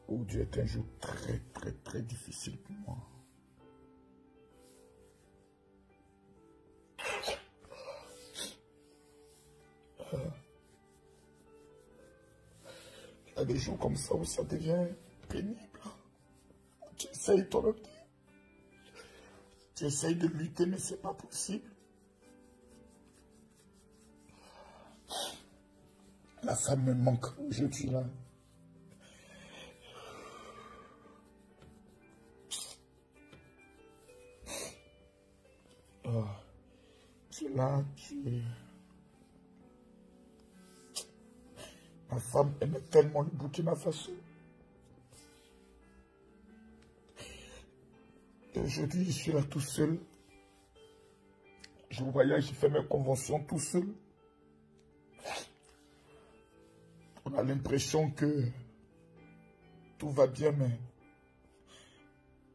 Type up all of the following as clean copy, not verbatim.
Aujourd'hui est un jour très difficile pour moi. Il y a des jours comme ça où ça devient pénible. Tu essayes toi-même, tu essayes de lutter, mais c'est pas possible. La femme me manque aujourd'hui là. Oh, tu es là, Ma femme aimait tellement le Burkina Faso. Et aujourd'hui, je suis là tout seul. Je voyage, je fais mes conventions tout seul. On a l'impression que tout va bien, mais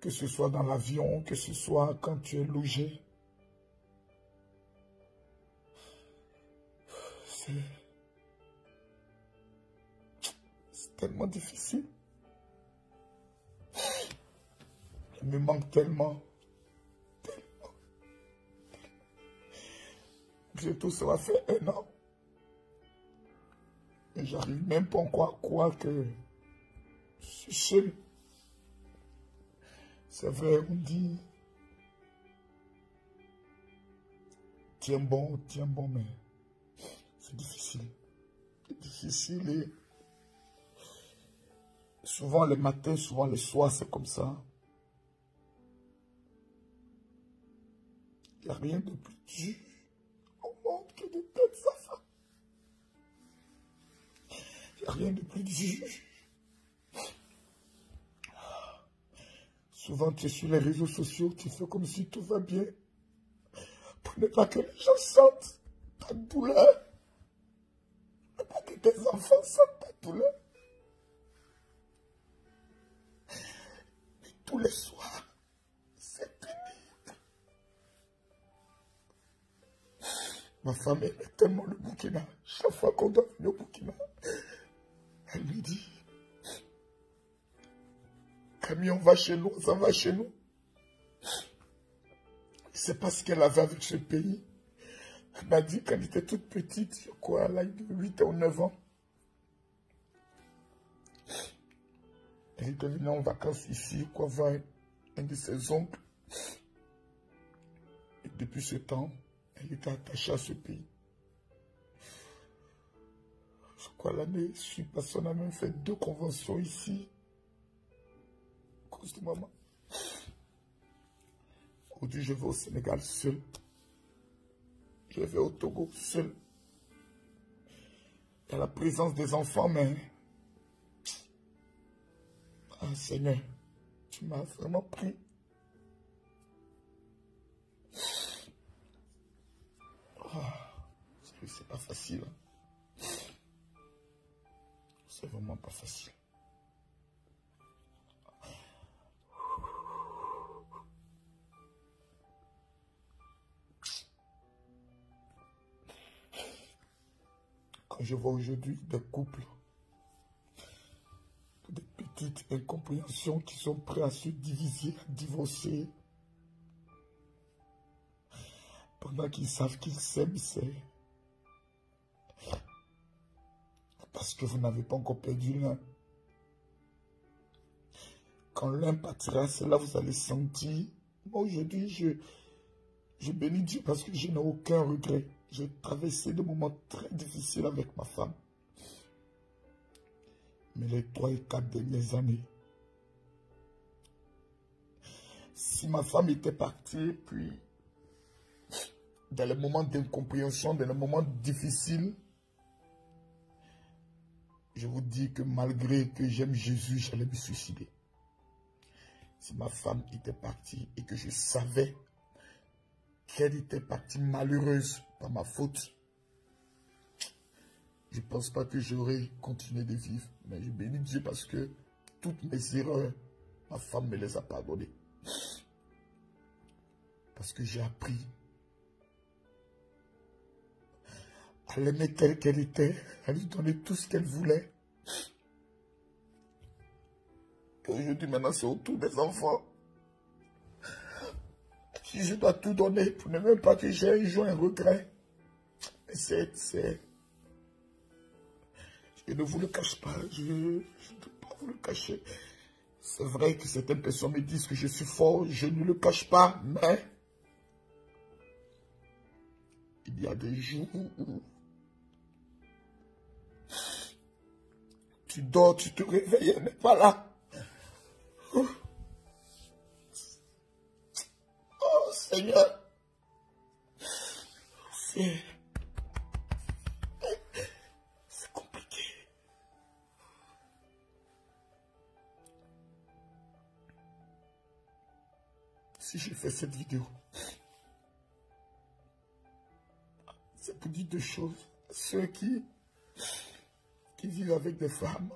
que ce soit dans l'avion, que ce soit quand tu es logé, c'est tellement difficile. Il me manque tellement. Bientôt, ça va faire 1 an. Et j'arrive même pas encore à croire que je suis seul. C'est vrai, on dit, tiens bon, mais c'est difficile. C'est difficile et souvent les matins, souvent les soirs, c'est comme ça. Il n'y a rien de plus dur au monde que de perdre sa femme. Il n'y a rien de plus dur. Souvent, tu es sur les réseaux sociaux, tu fais comme si tout va bien. Pour ne pas que les gens sentent ta douleur. Pour ne pas que tes enfants sentent ta douleur. Mais tous les soirs, c'est pénible. Ma femme aime tellement le Burkina. Chaque fois qu'on doit venir au Burkina, elle lui dit, Camille, on va chez nous, ça va chez nous. C'est pas ce qu'elle avait avec ce pays. Elle m'a dit qu'elle était toute petite, quoi, à l'âge de 8 ou 9 ans. Elle était venue en vacances ici, quoi, voir un de ses oncles. Et depuis ce temps, elle était attachée à ce pays. Je crois l'année suivante, parce qu'on a même fait 2 conventions ici. À cause de maman. Aujourd'hui, je vais au Sénégal seul. Je vais au Togo seul. Il y a la présence des enfants, mais... Ah, Seigneur, tu m'as vraiment pris. C'est pas facile. C'est vraiment pas facile. Quand je vois aujourd'hui des couples, des petites incompréhensions qui sont prêts à se diviser, à divorcer, pendant qu'ils savent qu'ils s'aiment, c'est parce que vous n'avez pas encore perdu l'un. Quand l'un partira, c'est là que vous allez sentir. Moi aujourd'hui, je bénis Dieu parce que je n'ai aucun regret. J'ai traversé des moments très difficiles avec ma femme. Mais les 3 et 4 dernières années, si ma femme était partie, puis dans les moments d'incompréhension, dans les moments difficiles, je vous dis que malgré que j'aime Jésus, j'allais me suicider. Si ma femme était partie et que je savais qu'elle était partie malheureuse par ma faute, je ne pense pas que j'aurais continué de vivre. Mais je bénis Dieu parce que toutes mes erreurs, ma femme me les a pardonnées. Parce que j'ai appris à l'aimer telle qu'elle était, à lui donner tout ce qu'elle voulait. Et aujourd'hui, maintenant, c'est au tour des enfants. Si je dois tout donner pour ne même pas que j'ai un jour un regret. Je ne vous le cache pas, je ne peux pas vous le cacher. C'est vrai que certaines personnes me disent que je suis fort, je ne le cache pas, mais il y a des jours où tu dors, tu te réveilles, elle n'est pas là. Oh Seigneur, c'est compliqué. Si j'ai fait cette vidéo, c'est pour dire deux choses. Ceux qui vivent avec des femmes,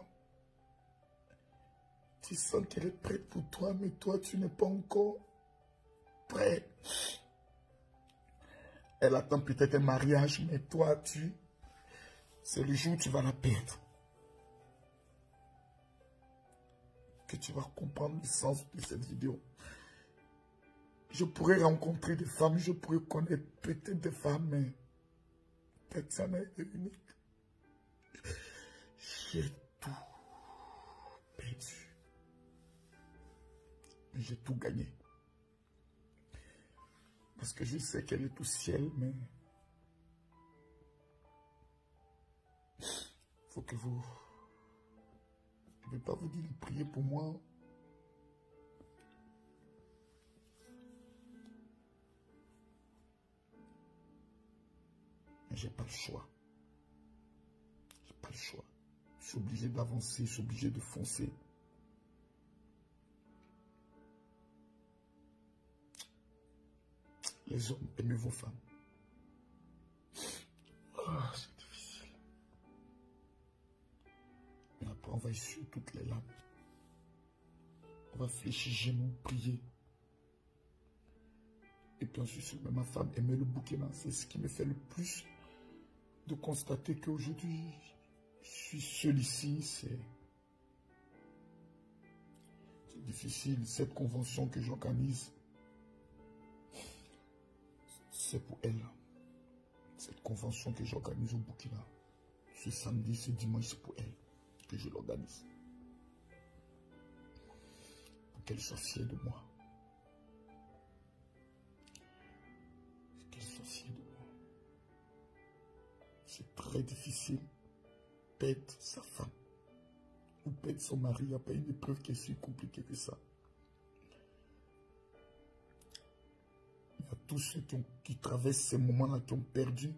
tu sens qu'elle est prête pour toi, mais toi, tu n'es pas encore prêt. Elle attend peut-être un mariage, mais toi, c'est le jour où tu vas la perdre. Que tu vas comprendre le sens de cette vidéo. Je pourrais rencontrer des femmes, je pourrais connaître peut-être des femmes, mais personne n'est unique. J'ai tout perdu. Mais j'ai tout gagné. Parce que je sais qu'elle est au ciel, mais il faut que vous... Je ne vais pas vous dire de prier pour moi. Mais j'ai pas le choix. J'ai pas le choix. Je suis obligé d'avancer, je suis obligé de foncer. Les hommes, aimez vos femmes. Oh, c'est difficile. Mais après, on va essuyer toutes les larmes. On va fléchir genoux, prier. Et puis ensuite, ma femme aimait le bouquin. C'est ce qui me fait le plus de constater qu'aujourd'hui, je suis seul ici. C'est difficile. Cette convention que j'organise, c'est pour elle. Cette convention que j'organise au Burkina, ce samedi, ce dimanche, c'est pour elle que je l'organise. Pour qu'elle soit fière de moi. Qu'elle soit fière de moi. C'est très difficile. Perdre sa femme ou perdre son mari, il n'y a pas une épreuve qui est si compliquée que ça. Il y a tous ceux qui traversent ces moments-là, qui ont perdu.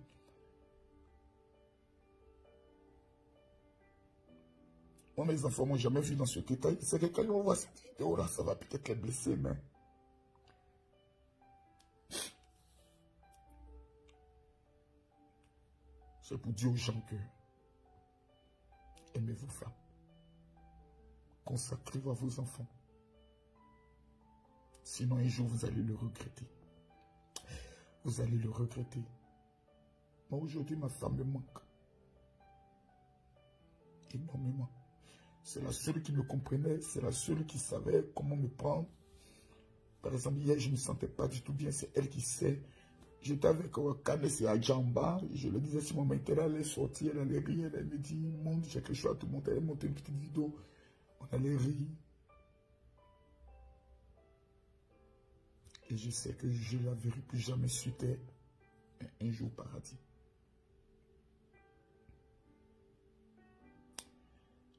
Moi, mes enfants m'ont jamais vu dans ce état. C'est que quand ils vont voir cette vidéo-là, ça va peut-être les blesser, mais... C'est pour dire aux gens que... Aimez vos femmes. Consacrez-vous à vos enfants. Sinon, un jour, vous allez le regretter. Vous allez le regretter. Moi, aujourd'hui, ma femme me manque. Énormément. C'est la seule qui me comprenait. C'est la seule qui savait comment me prendre. Par exemple, hier, je ne me sentais pas du tout bien. C'est elle qui sait. J'étais avec Kane et Adjamba. Je lui disais, si mon maître allait sortir, elle allait rire. Elle me dit, monte, j'ai quelque chose à te montrer. Elle montait une petite vidéo. On allait rire. Et je sais que je la verrai plus jamais suite un jour au paradis.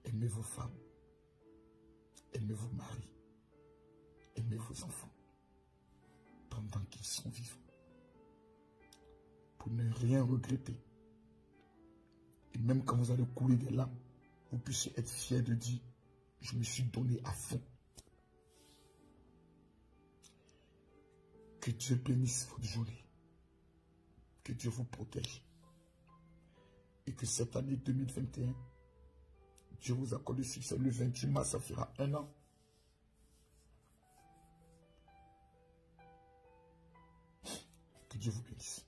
Aimez vos femmes. Aimez vos maris. Aimez vos enfants. Pendant qu'ils sont vivants. Pour ne rien regretter. Et même quand vous allez couler des larmes, vous puissiez être fiers de dire, je me suis donné à fond. Que Dieu bénisse votre journée. Que Dieu vous protège. Et que cette année 2021, Dieu vous accorde le succès. Le 28 mars, ça fera 1 an. Dieu vous bénisse.